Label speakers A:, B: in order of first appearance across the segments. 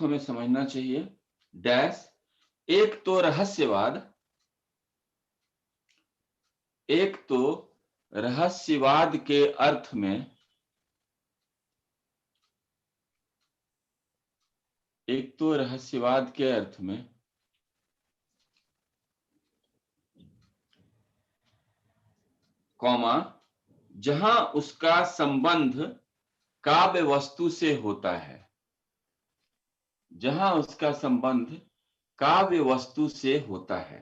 A: हमें समझना चाहिए। डैश, एक तो रहस्यवाद, एक तो रहस्यवाद के अर्थ में, एक तो रहस्यवाद के अर्थ में कॉमा, जहां उसका संबंध काव्य वस्तु से होता है, जहां उसका संबंध काव्य वस्तु से होता है,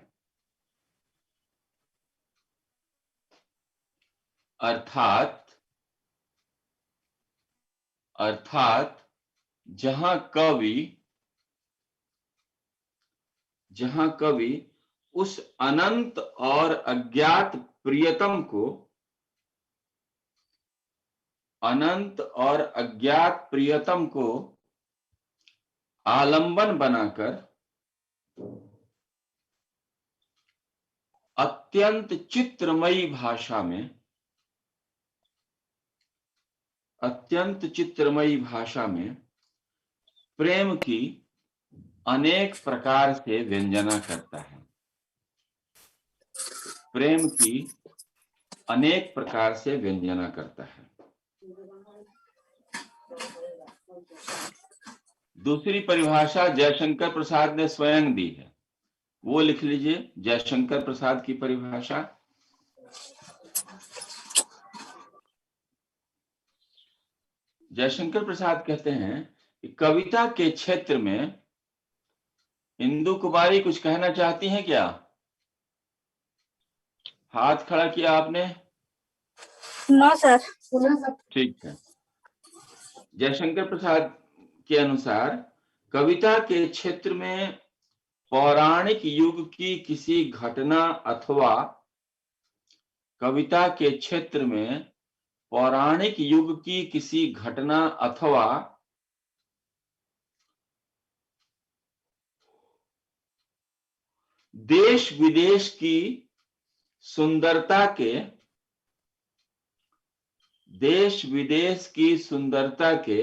A: अर्थात जहां कवि उस अनंत और अज्ञात प्रियतम को, अनंत और अज्ञात प्रियतम को आलंबन बनाकर अत्यंत चित्रमयी भाषा में, अत्यंत चित्रमयी भाषा में प्रेम की अनेक प्रकार से व्यंजना करता है, प्रेम की अनेक प्रकार से व्यंजना करता है। दूसरी परिभाषा जयशंकर प्रसाद ने स्वयं दी है, वो लिख लीजिए, जयशंकर प्रसाद की परिभाषा। जयशंकर प्रसाद कहते हैं कि कविता के क्षेत्र में, इंदु कुमारी कुछ कहना चाहती हैं क्या? हाथ खड़ा किया आपने?
B: No sir.
A: ठीक है। जयशंकर प्रसाद के अनुसार कविता के क्षेत्र में पौराणिक युग की किसी घटना अथवा, कविता के क्षेत्र में पौराणिक युग की किसी घटना अथवा देश विदेश की सुंदरता के, देश विदेश की सुंदरता के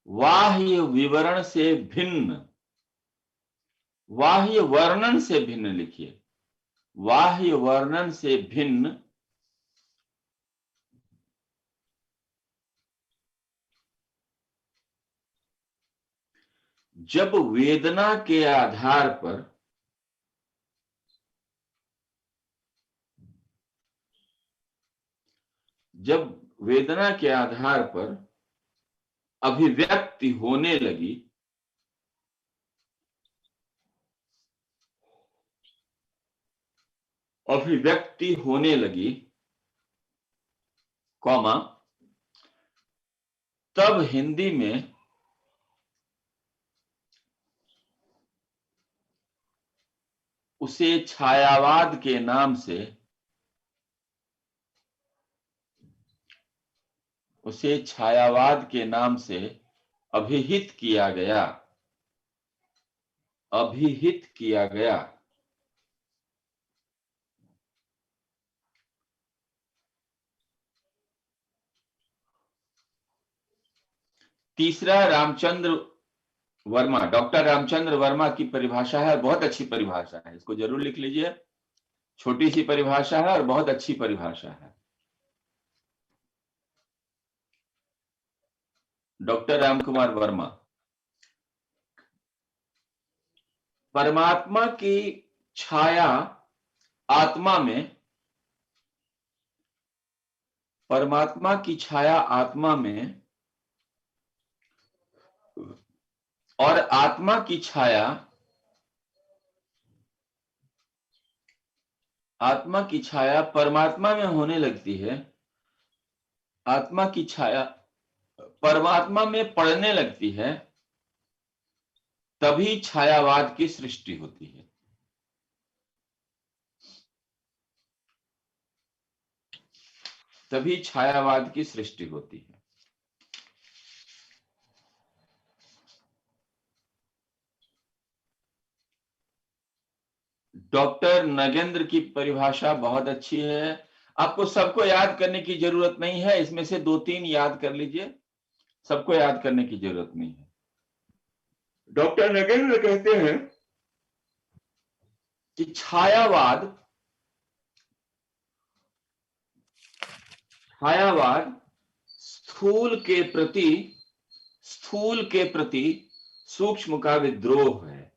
A: बाह्य विवरण से भिन्न, बाह्य वर्णन से भिन्न लिखिए, बाह्य वर्णन से भिन्न जब वेदना के आधार पर, जब वेदना के आधार पर अभिव्यक्ति होने लगी, अभिव्यक्ति होने लगी, कॉमा, तब हिंदी में उसे छायावाद के नाम से, उसे छायावाद के नाम से अभिहित किया गया, अभिहित किया गया। तीसरा रामचंद्र वर्मा, डॉक्टर रामचंद्र वर्मा की परिभाषा है, बहुत अच्छी परिभाषा है, इसको जरूर लिख लीजिए। छोटी सी परिभाषा है और बहुत अच्छी परिभाषा है। डॉक्टर रामकुमार वर्मा, परमात्मा की छाया आत्मा में, परमात्मा की छाया आत्मा में और आत्मा की छाया, आत्मा की छाया परमात्मा में होने लगती है, आत्मा की छाया परमात्मा में पड़ने लगती है, तभी छायावाद की सृष्टि होती है। तभी छायावाद की सृष्टि होती है। डॉक्टर नगेंद्र की परिभाषा बहुत अच्छी है, आपको सबको याद करने की जरूरत नहीं है, इसमें से 2-3 याद कर लीजिए। सबको याद करने की जरूरत नहीं है। डॉक्टर नगेंद्र कहते हैं कि छायावाद स्थूल के प्रति सूक्ष्म का विद्रोह है।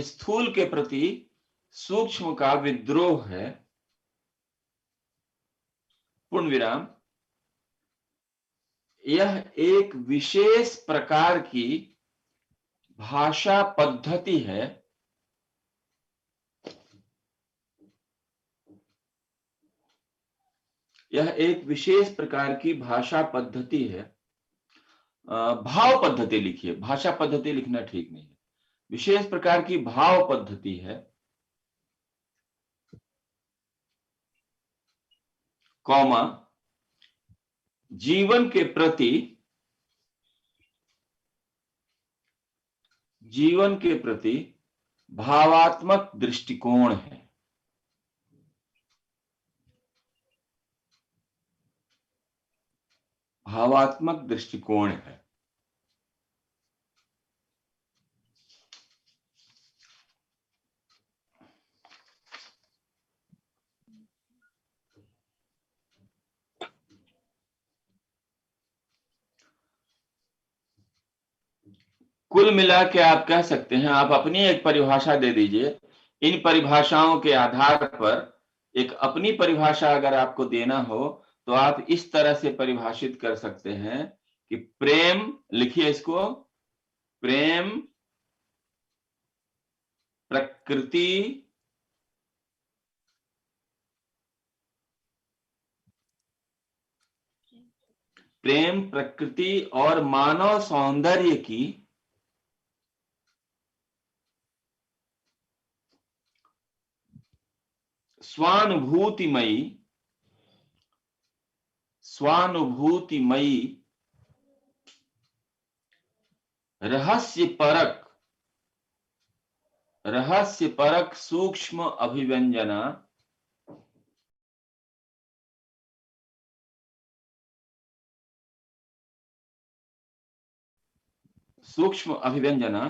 A: स्थूल के प्रति सूक्ष्म का विद्रोह है। पूर्ण विराम। यह एक विशेष प्रकार की भाषा पद्धति है भाव पद्धति लिखिए, भाषा पद्धति लिखना ठीक नहीं है। विशेष प्रकार की भाव पद्धति है, कॉमा, जीवन के प्रति भावात्मक दृष्टिकोण है। भावात्मक दृष्टिकोण है। कुल मिला के आप कह सकते हैं, आप अपनी एक परिभाषा दे दीजिए। इन परिभाषाओं के आधार पर एक अपनी परिभाषा अगर आपको देना हो तो आप इस तरह से परिभाषित कर सकते हैं कि प्रेम, लिखिए इसको, प्रेम प्रकृति और मानव सौंदर्य की स्वानुभूतिमयी रहस्यपरक सूक्ष्म अभिव्यंजना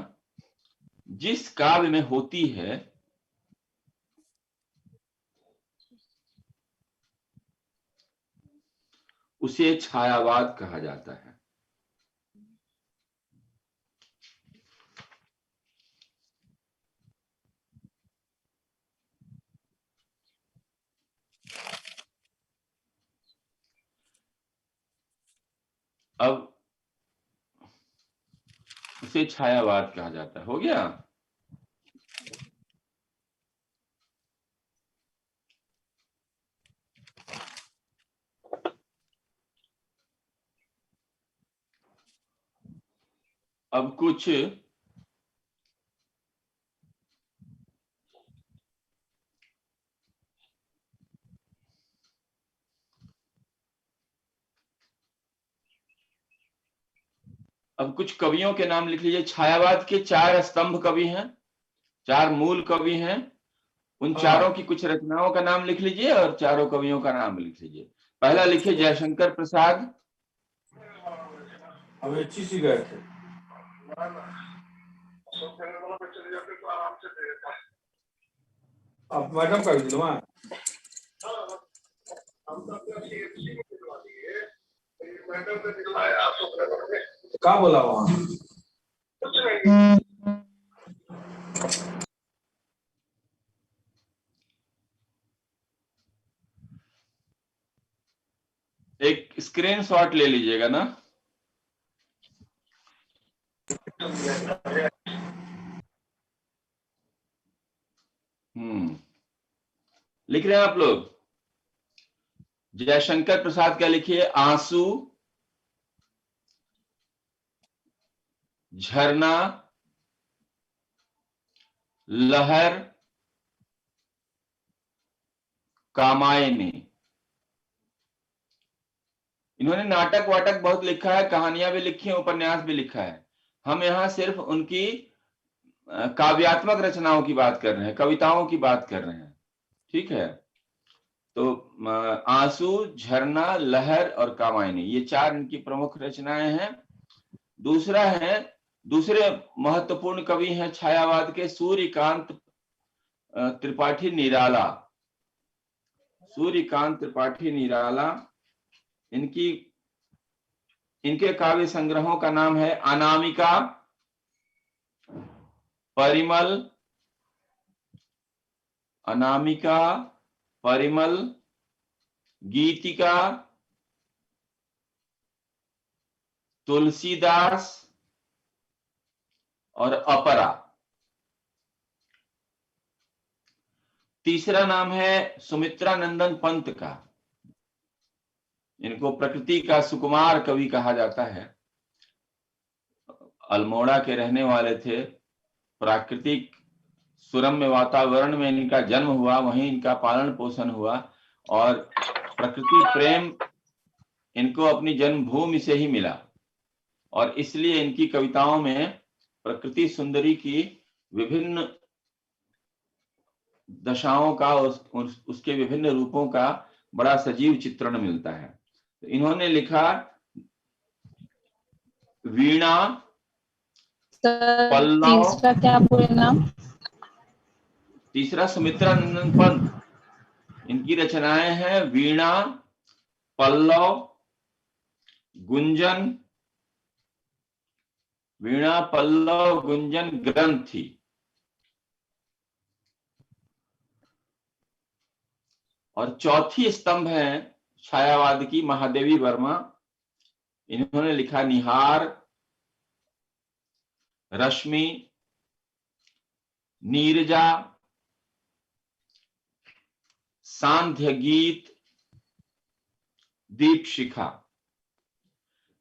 A: जिस काव्य में होती है उसे छायावाद कहा जाता है। अब उसे छायावाद कहा जाता है। हो गया। अब कुछ कवियों के नाम लिख लीजिए। छायावाद के 4 स्तंभ कवि हैं, 4 मूल कवि हैं। उन चारों की कुछ रचनाओं का नाम लिख लीजिए और चारों कवियों का नाम लिख लीजिए। पहला लिखिए जयशंकर प्रसाद।
C: अब अच्छी सी गए थे। अब मैडम कर दिलवा क्या बोला वहाँ?
A: एक स्क्रीनशॉट ले लीजिएगा ना। लिख रहे हैं आप लोग? जयशंकर प्रसाद क्या लिखिए? आंसू, झरना, लहर, कामायनी। इन्होंने नाटक वाटक बहुत लिखा है, कहानियां भी लिखी हैं, उपन्यास भी लिखा है। हम यहाँ सिर्फ उनकी काव्यात्मक रचनाओं की बात कर रहे हैं, कविताओं की बात कर रहे हैं। ठीक है। तो आंसू, झरना, लहर और कामायनी, ये 4 इनकी प्रमुख रचनाएं हैं। दूसरे महत्वपूर्ण कवि हैं छायावाद के सूर्यकांत त्रिपाठी निराला। सूर्यकांत त्रिपाठी निराला, इनके काव्य संग्रहों का नाम है अनामिका, परिमल, गीतिका, तुलसीदास और अपरा। तीसरा नाम है सुमित्रा नंदन पंत का। इनको प्रकृति का सुकुमार कवि कहा जाता है। अल्मोड़ा के रहने वाले थे। प्राकृतिक सुरम्य वातावरण में इनका जन्म हुआ, वहीं इनका पालन पोषण हुआ और प्रकृति प्रेम इनको अपनी जन्मभूमि से ही मिला और इसलिए इनकी कविताओं में प्रकृति सुंदरी की विभिन्न दशाओं का, उसके विभिन्न रूपों का बड़ा सजीव चित्रण मिलता है। तो इन्होंने लिखा वीणा, पल्लव।
B: तीसरा क्या बोले नाम?
A: तीसरा सुमित्रा नंदन पंत, इनकी रचनाएं हैं वीणा, पल्लव, गुंजन, वीणा, पल्लव, गुंजन, ग्रंथि। और चौथी स्तंभ है छायावाद की महादेवी वर्मा। इन्होंने लिखा निहार, रश्मि, नीरजा, सांध्य गीत, दीप शिखा।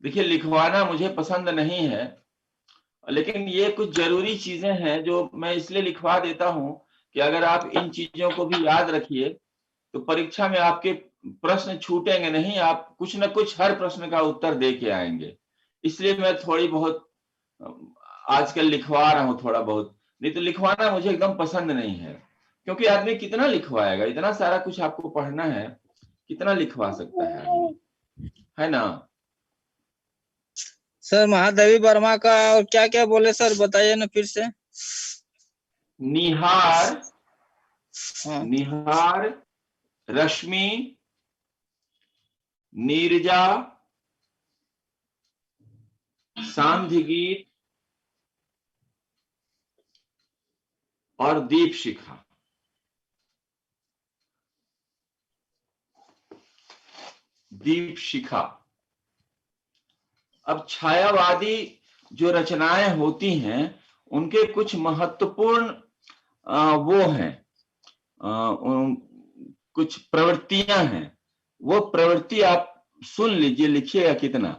A: देखिए, लिखवाना मुझे पसंद नहीं है, लेकिन ये कुछ जरूरी चीजें हैं जो मैं इसलिए लिखवा देता हूं कि अगर आप इन चीजों को भी याद रखिए तो परीक्षा में आपके प्रश्न छूटेंगे नहीं, आप कुछ न कुछ हर प्रश्न का उत्तर दे के आएंगे। इसलिए मैं थोड़ी बहुत आजकल लिखवा रहा हूं, थोड़ा बहुत, नहीं तो लिखवाना मुझे एकदम पसंद नहीं है, क्योंकि आदमी कितना लिखवाएगा, इतना सारा कुछ आपको पढ़ना है, कितना लिखवा सकता है ना।
D: सर महादेवी वर्मा का और क्या क्या बोले सर, बताइए ना फिर से।
A: निहार,
D: हाँ।
A: निहार, रश्मि, नीरजा, सांध्य गीत और दीप शिखा। दीप शिखा। अब छायावादी जो रचनाएं होती हैं उनके कुछ महत्वपूर्ण वो हैं, कुछ प्रवृत्तियां हैं। वो प्रवृत्ति आप सुन लीजिए, लिखिएगा कितना।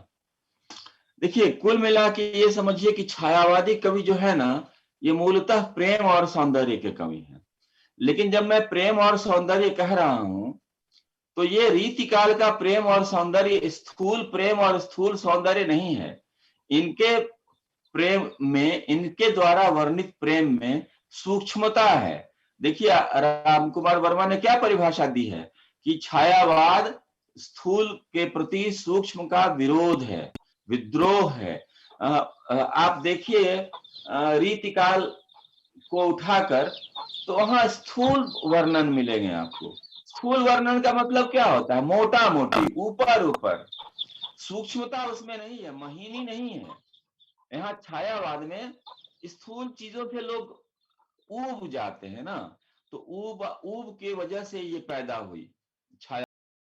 A: देखिए, कुल मिला के ये समझिए कि छायावादी कवि जो है ना, ये मूलतः प्रेम और सौंदर्य के कवि हैं। लेकिन जब मैं प्रेम और सौंदर्य कह रहा हूं तो ये रीतिकाल का प्रेम और सौंदर्य स्थूल प्रेम और स्थूल सौंदर्य नहीं है। इनके प्रेम में, इनके द्वारा वर्णित प्रेम में सूक्ष्मता है। देखिए, रामकुमार वर्मा ने क्या परिभाषा दी है कि छायावाद स्थूल के प्रति सूक्ष्म का विरोध है, विद्रोह है। आप देखिए रीतिकाल को उठाकर तो वहां स्थूल वर्णन मिलेंगे आपको। स्थूल वर्णन का मतलब क्या होता है? मोटा मोटी, ऊपर ऊपर, सूक्ष्मता उसमें नहीं है, महीनी नहीं है। यहाँ छायावाद में स्थूल चीजों से लोग ऊब जाते हैं ना, तो ऊब की वजह से ये पैदा हुई।